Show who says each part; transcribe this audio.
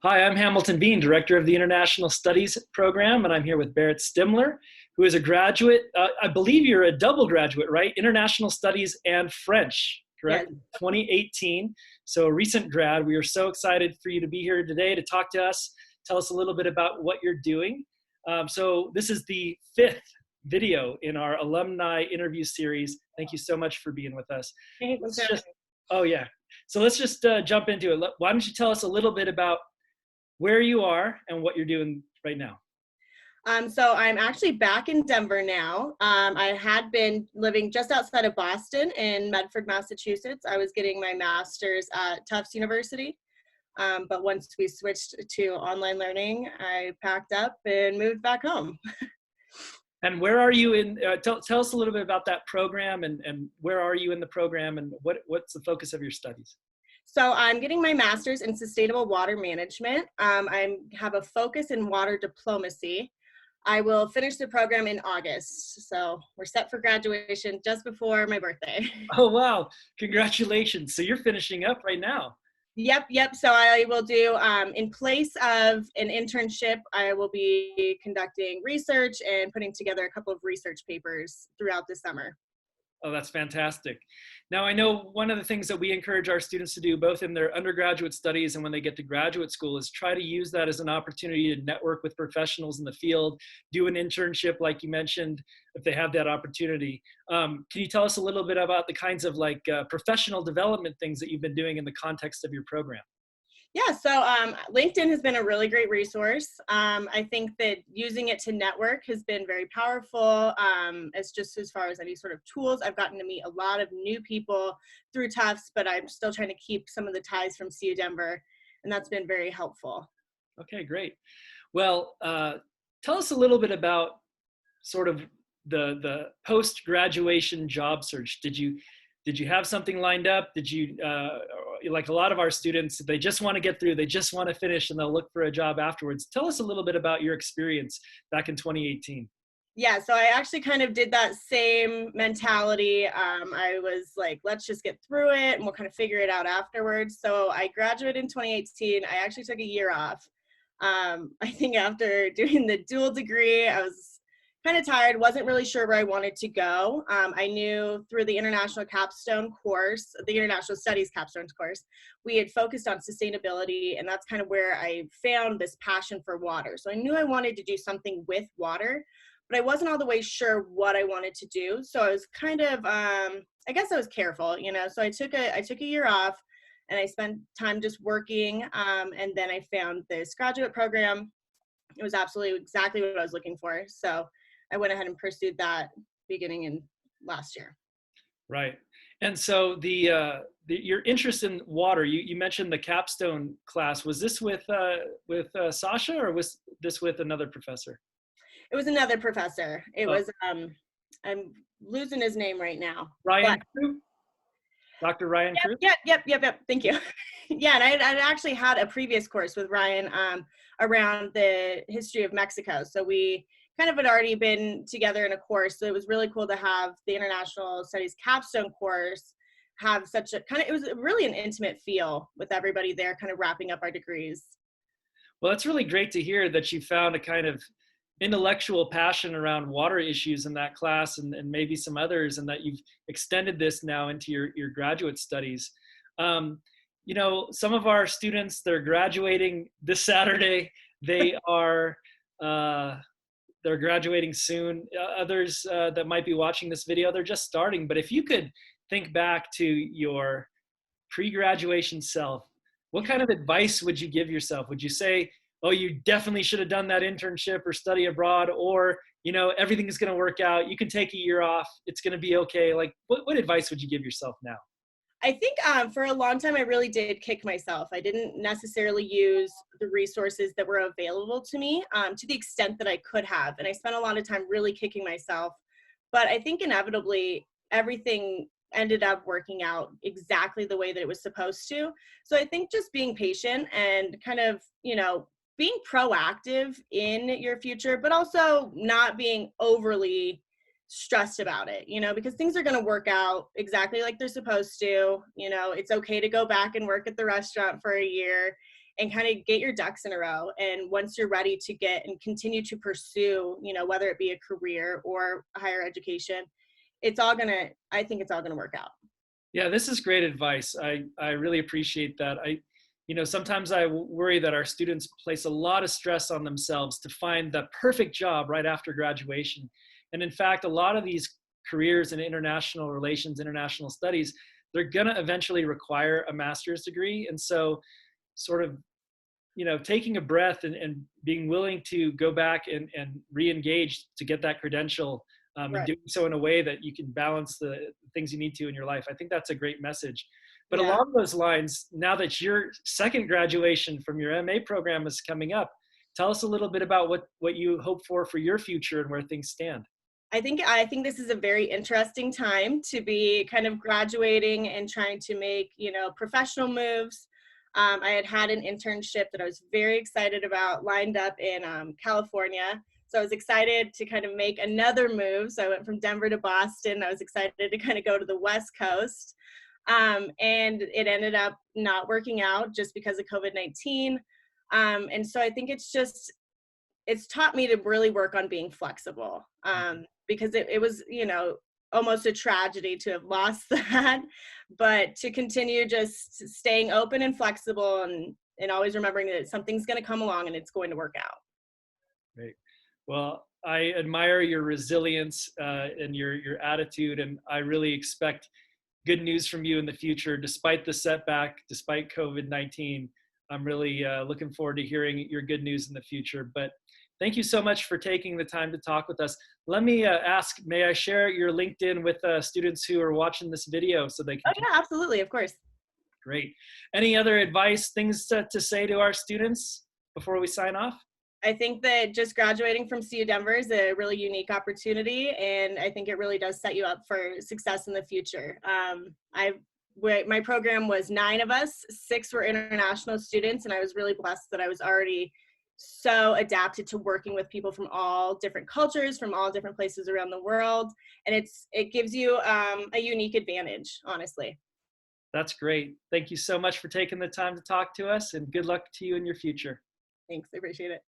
Speaker 1: Hi, I'm Hamilton Bean, Director of the International Studies Program, and I'm here with Berit Stimmler, who is a graduate. I believe you're a double graduate, right? International Studies and French,
Speaker 2: Yes.
Speaker 1: correct? 2018. So a recent grad. We are so excited for you to be here today to talk to us, tell us a little bit about what you're doing. So this is the fifth video in our alumni interview series. Thank you so much for being with us.
Speaker 2: Thanks.
Speaker 1: Let's just, oh yeah. So let's just jump into it. Why don't you tell us a little bit about where you are and what you're doing right now?
Speaker 2: So I'm actually back in Denver now. I had been living just outside of Boston in Medford, Massachusetts. I was getting my master's at Tufts University. But once we switched to online learning, I packed up and moved back home.
Speaker 1: And where are you in, tell us a little bit about that program and where are you in the program and what's the focus of your studies?
Speaker 2: So I'm getting my master's in sustainable water management. I have a focus in water diplomacy. I will finish the program in August. So we're set for graduation just before my birthday.
Speaker 1: Oh, wow. Congratulations. So you're finishing up right now.
Speaker 2: Yep. So I will do, in place of an internship, I will be conducting research and putting together a couple of research papers throughout the summer.
Speaker 1: Oh, that's fantastic. Now, I know one of the things that we encourage our students to do, both in their undergraduate studies and when they get to graduate school, is try to use that as an opportunity to network with professionals in the field, do an internship, like you mentioned, if they have that opportunity. Can you tell us a little bit about the kinds of professional development things that you've been doing in the context of your program?
Speaker 2: Yeah, so LinkedIn has been a really great resource. I think that using it to network has been very powerful. As far as any sort of tools, I've gotten to meet a lot of new people through Tufts, but I'm still trying to keep some of the ties from CU Denver, and that's been very helpful.
Speaker 1: Okay, great. Well, tell us a little bit about sort of the post-graduation job search. Did you have something lined up? Did you like a lot of our students, they just want to get through, they just want to finish, and they'll look for a job afterwards. Tell us a little bit about your experience back in 2018.
Speaker 2: Yeah, so I actually kind of did that same mentality. I was like, let's just get through it and we'll kind of figure it out afterwards. So I graduated in 2018. I actually took a year off. I think after doing the dual degree, I was kind of tired, wasn't really sure where I wanted to go. I knew through the International Capstone course, the International Studies Capstone course, we had focused on sustainability, and that's kind of where I found this passion for water. So I knew I wanted to do something with water, but I wasn't all the way sure what I wanted to do. So I was kind of, I guess I was careful, so I took a year off and I spent time just working. And then I found this graduate program. It was absolutely exactly what I was looking for. So I went ahead and pursued that beginning in last year.
Speaker 1: Right. And so your interest in water, you mentioned the capstone class. Was this with Sasha, or was this with another professor?
Speaker 2: It was another professor. It was, I'm losing his name right now.
Speaker 1: Ryan Crew? Dr. Ryan Crew?
Speaker 2: Yep. Thank you. Yeah, and I actually had a previous course with Ryan around the history of Mexico. So we kind of had already been together in a course. So it was really cool to have the International Studies Capstone course have such a kind of, it was really an intimate feel with everybody there kind of wrapping up our degrees.
Speaker 1: Well, it's really great to hear that you found a kind of intellectual passion around water issues in that class and maybe some others, and that you've extended this now into your graduate studies. Some of our students, they're graduating this Saturday. They're graduating soon. Others that might be watching this video, they're just starting. But if you could think back to your pre-graduation self, what kind of advice would you give yourself? Would you say, oh, you definitely should have done that internship or study abroad, or, everything is going to work out, you can take a year off, it's going to be okay? Like, what advice would you give yourself now?
Speaker 2: I think for a long time, I really did kick myself. I didn't necessarily use the resources that were available to me to the extent that I could have. And I spent a lot of time really kicking myself. But I think inevitably, everything ended up working out exactly the way that it was supposed to. So I think just being patient and kind of, being proactive in your future, but also not being overly stressed about it, because things are going to work out exactly like they're supposed to. It's okay to go back and work at the restaurant for a year. and kind of get your ducks in a row. And once you're ready to get and continue to pursue, whether it be a career or higher education, I think it's all gonna work out.
Speaker 1: Yeah, this is great advice. I really appreciate that. Sometimes I worry that our students place a lot of stress on themselves to find the perfect job right after graduation. And in fact, a lot of these careers in international relations, international studies, they're gonna eventually require a master's degree. And so sort of, taking a breath and being willing to go back and re-engage to get that credential, and
Speaker 2: Right.
Speaker 1: doing so in a way that you can balance the things you need to in your life. I think that's a great message. But
Speaker 2: Yeah.
Speaker 1: along those lines, now that your second graduation from your MA program is coming up, tell us a little bit about what you hope for your future and where things stand.
Speaker 2: I think this is a very interesting time to be kind of graduating and trying to make, professional moves. I had an internship that I was very excited about lined up in California. So I was excited to kind of make another move. So I went from Denver to Boston. I was excited to kind of go to the West Coast. And it ended up not working out just because of COVID-19. And so I think it's taught me to really work on being flexible, because it was, almost a tragedy to have lost that, but to continue just staying open and flexible, and always remembering that something's going to come along and it's going to work out.
Speaker 1: Great. Well, I admire your resilience, and your attitude, and I really expect good news from you in the future, despite the setback, despite COVID-19. I'm really looking forward to hearing your good news in the future. But thank you so much for taking the time to talk with us. Let me ask, may I share your LinkedIn with students who are watching this video so they
Speaker 2: Oh
Speaker 1: can?
Speaker 2: yeah, absolutely, of course.
Speaker 1: Great. Any other advice, things to say to our students before we sign off?
Speaker 2: I think that just graduating from CU Denver is a really unique opportunity, and I think it really does set you up for success in the future. My program was 9 of us, 6 were international students, and I was really blessed that I was already so adapted to working with people from all different cultures, from all different places around the world, and it gives you a unique advantage, honestly.
Speaker 1: That's great. Thank you so much for taking the time to talk to us, and good luck to you in your future.
Speaker 2: Thanks, I appreciate it.